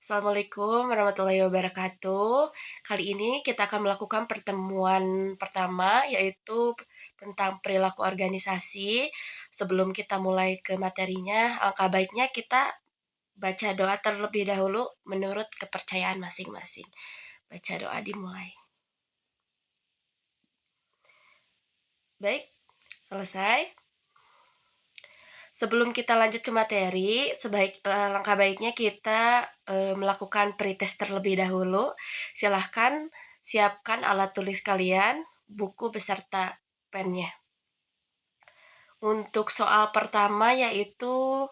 Assalamualaikum warahmatullahi wabarakatuh. Kali ini kita akan melakukan pertemuan pertama, yaitu tentang perilaku organisasi. Sebelum kita mulai ke materinya, alangkah baiknya kita baca doa terlebih dahulu menurut kepercayaan masing-masing. Baca doa dimulai. Baik, selesai. Sebelum kita lanjut ke materi, langkah baiknya kita melakukan pretest terlebih dahulu. Silahkan siapkan alat tulis kalian, buku beserta pennya. Untuk soal pertama yaitu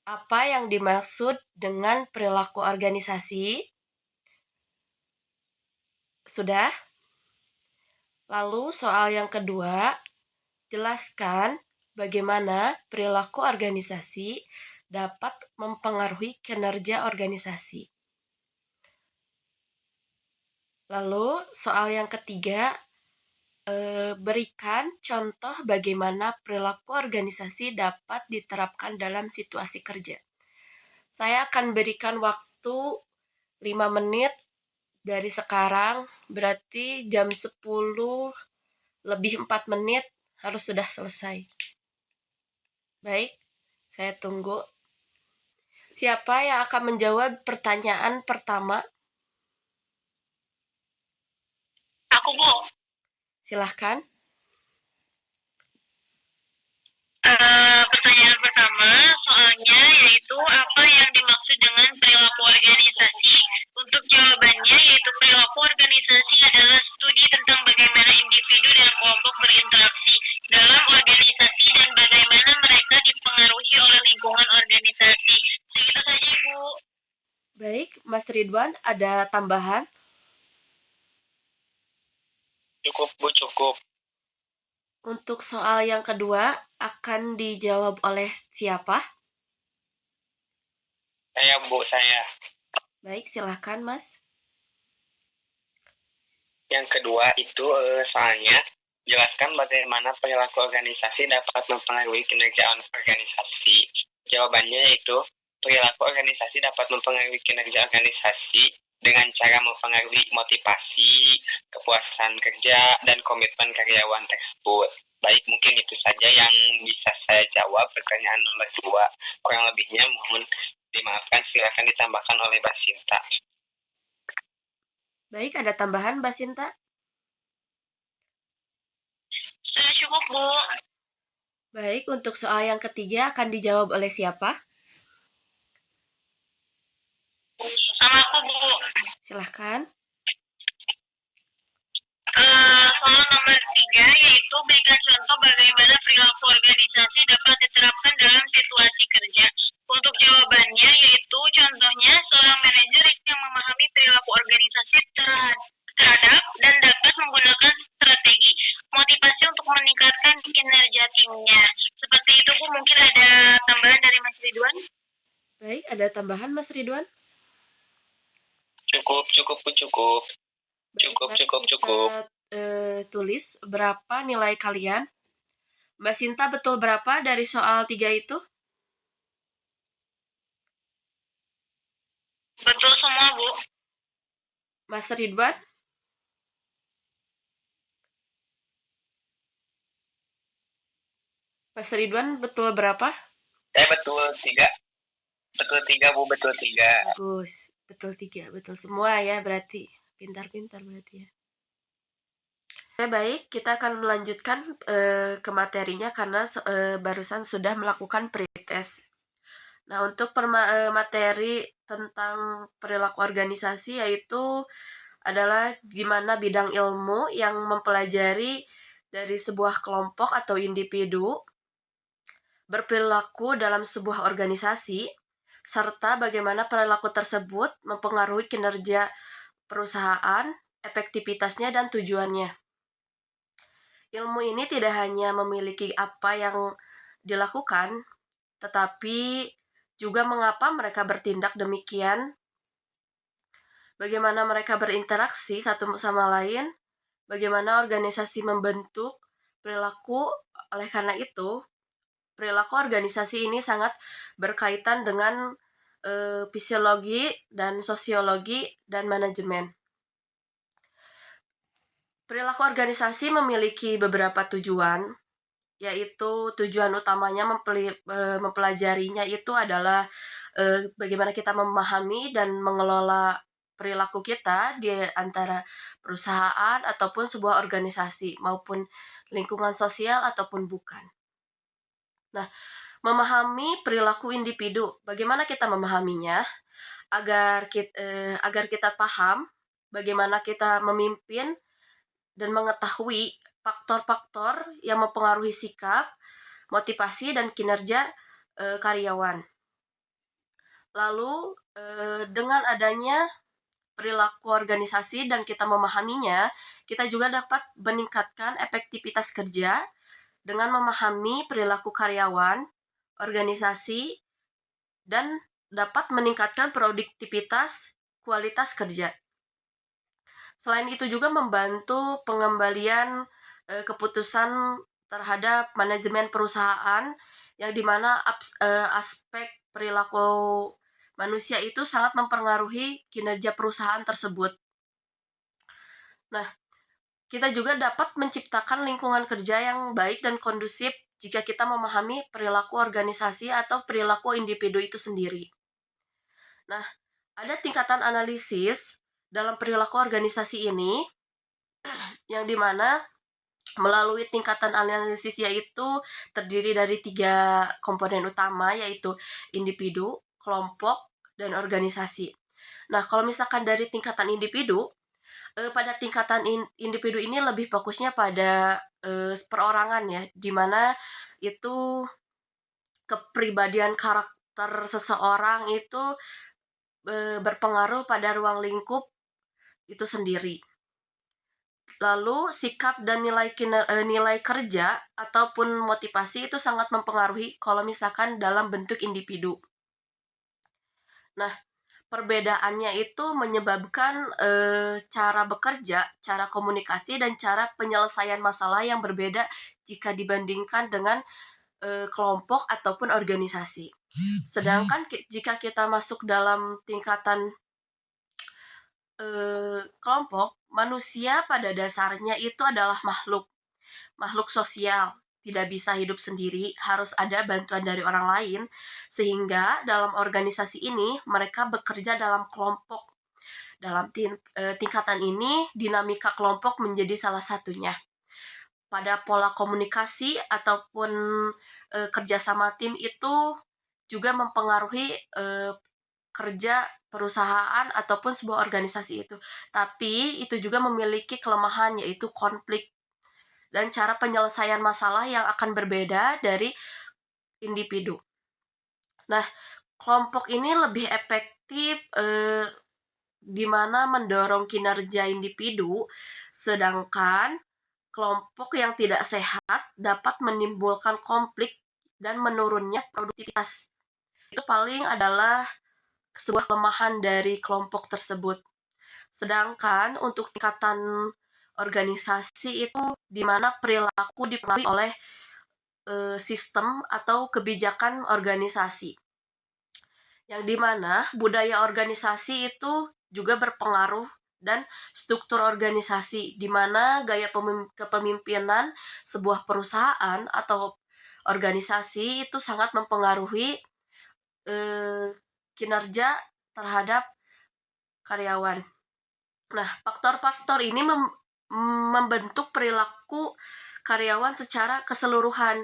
apa yang dimaksud dengan perilaku organisasi? Sudah? Lalu soal yang kedua, jelaskan bagaimana perilaku organisasi dapat mempengaruhi kinerja organisasi. Lalu soal yang ketiga, berikan contoh bagaimana perilaku organisasi dapat diterapkan dalam situasi kerja. Saya akan berikan waktu 5 menit dari sekarang, berarti jam 10 lebih 4 menit harus sudah selesai. Baik, saya tunggu. Siapa yang akan menjawab pertanyaan pertama? Aku, Bu. Silahkan. Pertanyaan pertama, soalnya yaitu apa yang dimaksud dengan perilaku organisasi? Untuk jawabannya yaitu perilaku organisasi adalah studi tentang bagaimana individu dan kelompok berinteraksi dalam organisasi dan bagaimana mereka dipengaruhi oleh lingkungan organisasi. Segitu saja, Ibu. Baik, Mas Ridwan, ada tambahan? Cukup, Bu, cukup. Untuk soal yang kedua, akan dijawab oleh siapa? Saya, Bu, saya. Baik, silahkan, Mas. Yang kedua itu soalnya jelaskan bagaimana perilaku organisasi dapat mempengaruhi kinerja organisasi. Jawabannya yaitu perilaku organisasi dapat mempengaruhi kinerja organisasi dengan cara mempengaruhi motivasi, kepuasan kerja, dan komitmen karyawan tersebut. Baik, mungkin itu saja yang bisa saya jawab pertanyaan nomor 2. Kurang lebihnya mohon dimaafkan, silakan ditambahkan oleh Mbak Sinta. Baik, ada tambahan, Mbak Sinta? Sudah cukup, Bu. Baik, untuk soal yang ketiga akan dijawab oleh siapa? Sama aku, Bu. Silahkan. Soal nomor 3 yaitu berikan contoh bagaimana perilaku organisasi dapat diterapkan dalam situasi kerja. Untuk jawabannya yaitu contohnya seorang manajer yang memahami perilaku organisasi terhadap dan dapat menggunakan strategi motivasi untuk meningkatkan kinerja timnya. Seperti itu, Bu. Mungkin ada tambahan dari Mas Ridwan? Baik, ada tambahan, Mas Ridwan? Cukup, Bu, cukup. Baik, kita tulis berapa nilai kalian. Mbak Sinta, betul berapa dari soal 3 itu? Betul semua, Bu. Mas Ridwan? Mas Ridwan, betul berapa? Betul 3. Betul 3, Bu, betul 3. Bagus, betul 3, betul semua ya berarti. Pintar-pintar berarti ya. Oke, baik, kita akan melanjutkan ke materinya karena barusan sudah melakukan pretest. Nah, untuk materi tentang perilaku organisasi yaitu adalah gimana bidang ilmu yang mempelajari dari sebuah kelompok atau individu berperilaku dalam sebuah organisasi serta bagaimana perilaku tersebut mempengaruhi kinerja perusahaan, efektivitasnya, dan tujuannya. Ilmu ini tidak hanya memiliki apa yang dilakukan, tetapi juga mengapa mereka bertindak demikian, bagaimana mereka berinteraksi satu sama lain, bagaimana organisasi membentuk perilaku. Oleh karena itu, perilaku organisasi ini sangat berkaitan dengan fisiologi, dan sosiologi, dan manajemen. Perilaku organisasi memiliki beberapa tujuan, yaitu tujuan utamanya mempelajarinya itu adalah bagaimana kita memahami dan mengelola perilaku kita di antara perusahaan ataupun sebuah organisasi maupun lingkungan sosial ataupun bukan. Nah, memahami perilaku individu, bagaimana kita memahaminya agar kita paham bagaimana kita memimpin dan mengetahui faktor-faktor yang mempengaruhi sikap, motivasi, dan kinerja karyawan. Lalu, dengan adanya perilaku organisasi dan kita memahaminya, kita juga dapat meningkatkan efektivitas kerja dengan memahami perilaku karyawan, organisasi, dan dapat meningkatkan produktivitas kualitas kerja. Selain itu juga membantu pengembalian keputusan terhadap manajemen perusahaan, yang dimana aspek perilaku manusia itu sangat mempengaruhi kinerja perusahaan tersebut. Nah, kita juga dapat menciptakan lingkungan kerja yang baik dan kondusif jika kita memahami perilaku organisasi atau perilaku individu itu sendiri. Nah, ada tingkatan analisis dalam perilaku organisasi ini, yang dimana melalui tingkatan analisis yaitu terdiri dari 3 komponen utama, yaitu individu, kelompok, dan organisasi. Nah, kalau misalkan dari tingkatan individu, pada tingkatan individu ini lebih fokusnya pada perorangan ya, dimana itu kepribadian karakter seseorang itu berpengaruh pada ruang lingkup itu sendiri. Lalu sikap dan nilai kerja ataupun motivasi itu sangat mempengaruhi kalau misalkan dalam bentuk individu. Nah, perbedaannya itu menyebabkan cara bekerja, cara komunikasi, dan cara penyelesaian masalah yang berbeda jika dibandingkan dengan kelompok ataupun organisasi. Sedangkan jika kita masuk dalam tingkatan kelompok, manusia pada dasarnya itu adalah makhluk sosial, tidak bisa hidup sendiri, harus ada bantuan dari orang lain, sehingga dalam organisasi ini mereka bekerja dalam kelompok. Dalam tingkatan ini, dinamika kelompok menjadi salah satunya. Pada pola komunikasi ataupun kerjasama tim itu juga mempengaruhi kerja perusahaan ataupun sebuah organisasi itu. Tapi itu juga memiliki kelemahan, yaitu konflik dan cara penyelesaian masalah yang akan berbeda dari individu. Nah, kelompok ini lebih efektif di mana mendorong kinerja individu, sedangkan kelompok yang tidak sehat dapat menimbulkan konflik dan menurunnya produktivitas. Itu paling adalah sebuah kelemahan dari kelompok tersebut. Sedangkan untuk tingkatan organisasi itu di mana perilaku dipengaruhi oleh sistem atau kebijakan organisasi. Yang dimana budaya organisasi itu juga berpengaruh dan struktur organisasi, di mana gaya kepemimpinan sebuah perusahaan atau organisasi itu sangat mempengaruhi kinerja terhadap karyawan. Nah, faktor-faktor ini membentuk perilaku karyawan secara keseluruhan.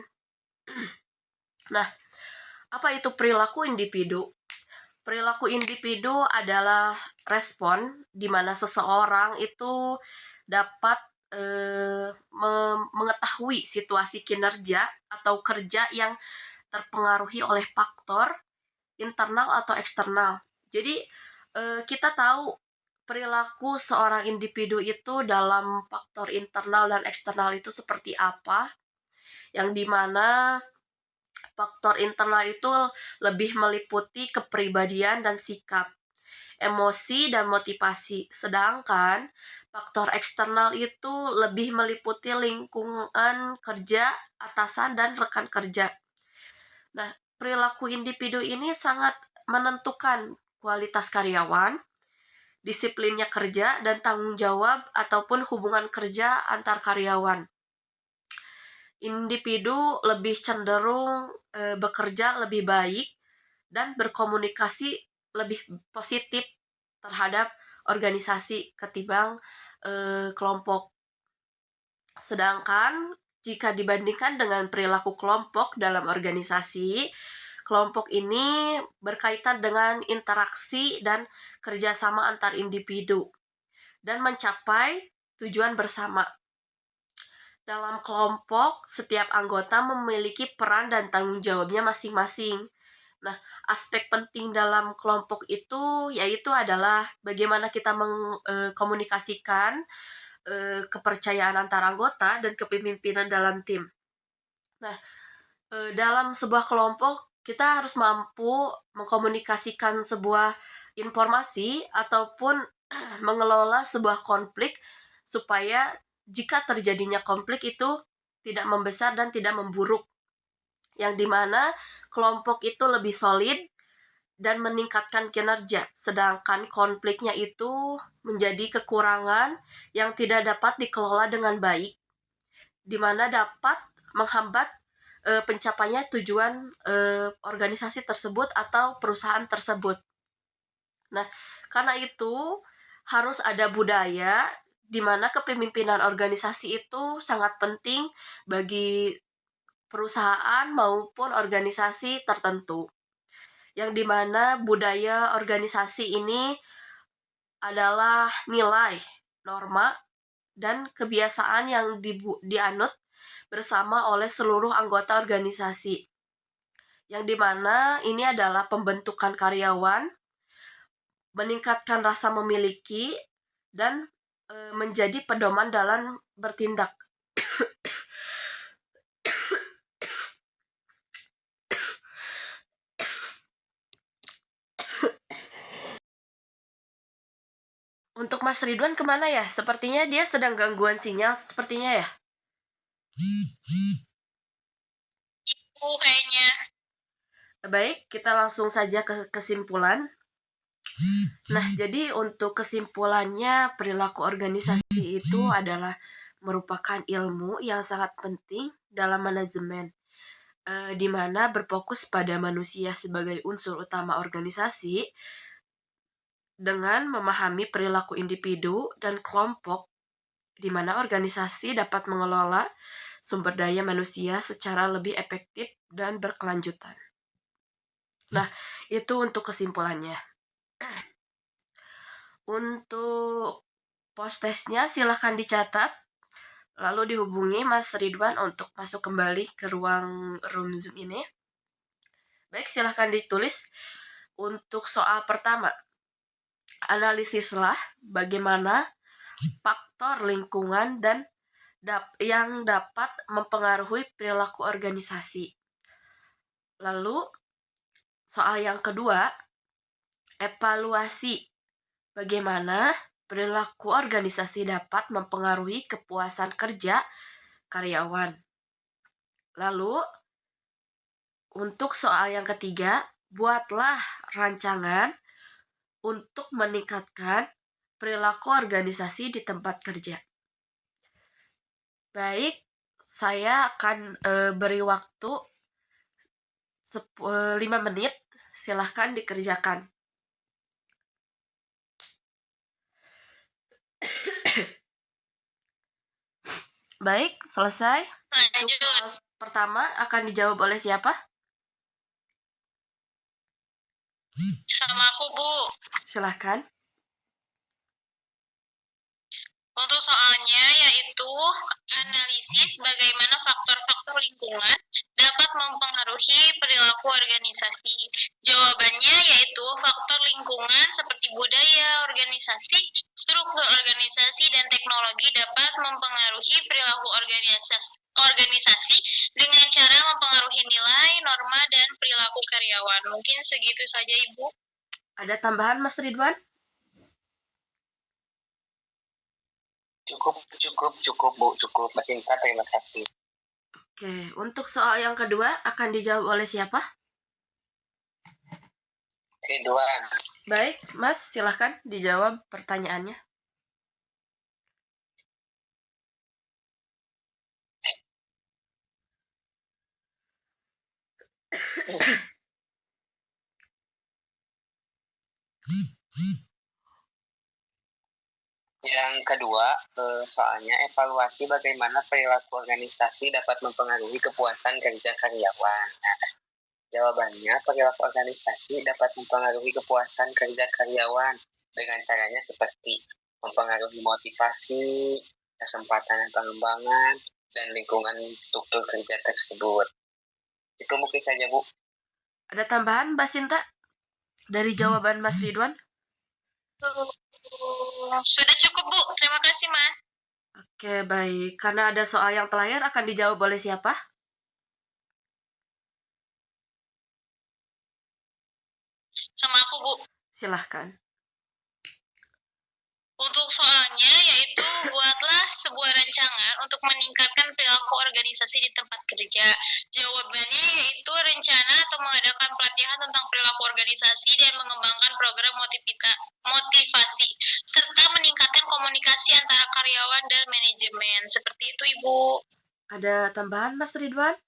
Nah, apa itu perilaku individu? Perilaku individu adalah respon di mana seseorang itu dapat mengetahui situasi kinerja atau kerja yang terpengaruhi oleh faktor internal atau eksternal. Jadi kita tahu perilaku seorang individu itu dalam faktor internal dan eksternal itu seperti apa, yang dimana faktor internal itu lebih meliputi kepribadian dan sikap, emosi dan motivasi, sedangkan faktor eksternal itu lebih meliputi lingkungan kerja, atasan, dan rekan kerja. Nah, perilaku individu ini sangat menentukan kualitas karyawan, disiplinnya kerja, dan tanggung jawab ataupun hubungan kerja antar karyawan. Individu lebih cenderung bekerja lebih baik dan berkomunikasi lebih positif terhadap organisasi ketimbang kelompok. Sedangkan jika dibandingkan dengan perilaku kelompok dalam organisasi, kelompok ini berkaitan dengan interaksi dan kerjasama antar individu dan mencapai tujuan bersama. Dalam kelompok, setiap anggota memiliki peran dan tanggung jawabnya masing-masing. Nah, aspek penting dalam kelompok itu yaitu adalah bagaimana kita mengkomunikasikan kepercayaan antar anggota dan kepemimpinan dalam tim. Nah, dalam sebuah kelompok kita harus mampu mengkomunikasikan sebuah informasi ataupun mengelola sebuah konflik supaya jika terjadinya konflik itu tidak membesar dan tidak memburuk, yang dimana kelompok itu lebih solid dan meningkatkan kinerja, sedangkan konfliknya itu menjadi kekurangan yang tidak dapat dikelola dengan baik, di mana dapat menghambat pencapaiannya tujuan organisasi tersebut atau perusahaan tersebut. Nah, karena itu harus ada budaya di mana kepemimpinan organisasi itu sangat penting bagi perusahaan maupun organisasi tertentu. Yang dimana budaya organisasi ini adalah nilai, norma, dan kebiasaan yang dianut bersama oleh seluruh anggota organisasi. Yang dimana ini adalah pembentukan karyawan, meningkatkan rasa memiliki, dan menjadi pedoman dalam bertindak. Untuk Mas Ridwan kemana ya? Sepertinya dia sedang gangguan sinyal, sepertinya ya. Ibu kayaknya. Baik, kita langsung saja ke kesimpulan. Nah, jadi untuk kesimpulannya, perilaku organisasi itu adalah merupakan ilmu yang sangat penting dalam manajemen, di mana berfokus pada manusia sebagai unsur utama organisasi dengan memahami perilaku individu dan kelompok, di mana organisasi dapat mengelola sumber daya manusia secara lebih efektif dan berkelanjutan. Nah, itu untuk kesimpulannya. Untuk post-testnya silahkan dicatat, lalu dihubungi Mas Ridwan untuk masuk kembali ke room Zoom ini. Baik, silahkan ditulis. Untuk soal pertama, analisislah bagaimana faktor lingkungan dan yang dapat mempengaruhi perilaku organisasi. Lalu, soal yang kedua, evaluasi bagaimana perilaku organisasi dapat mempengaruhi kepuasan kerja karyawan. Lalu, untuk soal yang ketiga, buatlah rancangan untuk meningkatkan perilaku organisasi di tempat kerja. Baik, saya akan beri waktu 5 menit, silahkan dikerjakan. Baik, selesai. Untuk soal pertama akan dijawab oleh siapa? Sama aku, Bu. Silahkan. Untuk soalnya yaitu analisis bagaimana faktor-faktor lingkungan dapat mempengaruhi perilaku organisasi. Jawabannya yaitu faktor lingkungan seperti budaya organisasi, struktur organisasi, dan teknologi dapat mempengaruhi perilaku organisasi dengan cara mempengaruhi nilai, norma, dan perilaku karyawan. Mungkin segitu saja, Ibu. Ada tambahan, Mas Ridwan? Cukup, Bu. Cukup. Mas Inta, terima kasih. Oke, untuk soal yang kedua akan dijawab oleh siapa? Ridwan. Baik, Mas, silahkan dijawab pertanyaannya. Yang kedua, soalnya evaluasi bagaimana perilaku organisasi dapat mempengaruhi kepuasan kerja karyawan. Nah, jawabannya, perilaku organisasi dapat mempengaruhi kepuasan kerja karyawan dengan caranya seperti mempengaruhi motivasi, kesempatan pengembangan, dan lingkungan struktur kerja tersebut. Itu mungkin saja, Bu. Ada tambahan, Mbak Sinta, dari jawaban Mas Ridwan? Sudah cukup, Bu. Terima kasih, Mas. Oke, baik. Karena ada soal yang terakhir, akan dijawab oleh siapa? Sama aku, Bu. Silahkan. Untuk soalnya yaitu buatlah sebuah rancangan untuk meningkatkan perilaku organisasi di tempat kerja. Jawabannya yaitu rencana atau mengadakan pelatihan tentang perilaku organisasi dan mengembangkan program motivasi serta meningkatkan komunikasi antara karyawan dan manajemen. Seperti itu, Ibu. Ada tambahan, Mas Ridwan?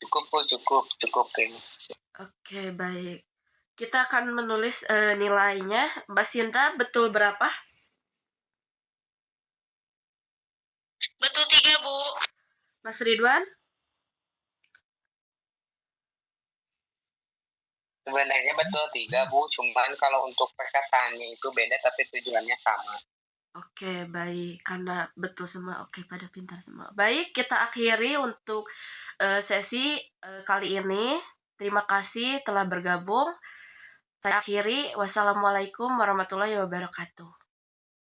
Cukup, Bu. Cukup. Terima kasih. Oke, baik. Kita akan menulis nilainya. Mbak Sinta, betul berapa? Betul 3, Bu. Mas Ridwan? Sebenarnya betul 3, Bu. Cuman kalau untuk perkataannya itu beda, tapi tujuannya sama. Oke, baik. Karena betul semua. Oke, pada pintar semua. Baik, kita akhiri untuk sesi kali ini. Terima kasih telah bergabung. Saya akhiri. Wassalamualaikum warahmatullahi wabarakatuh.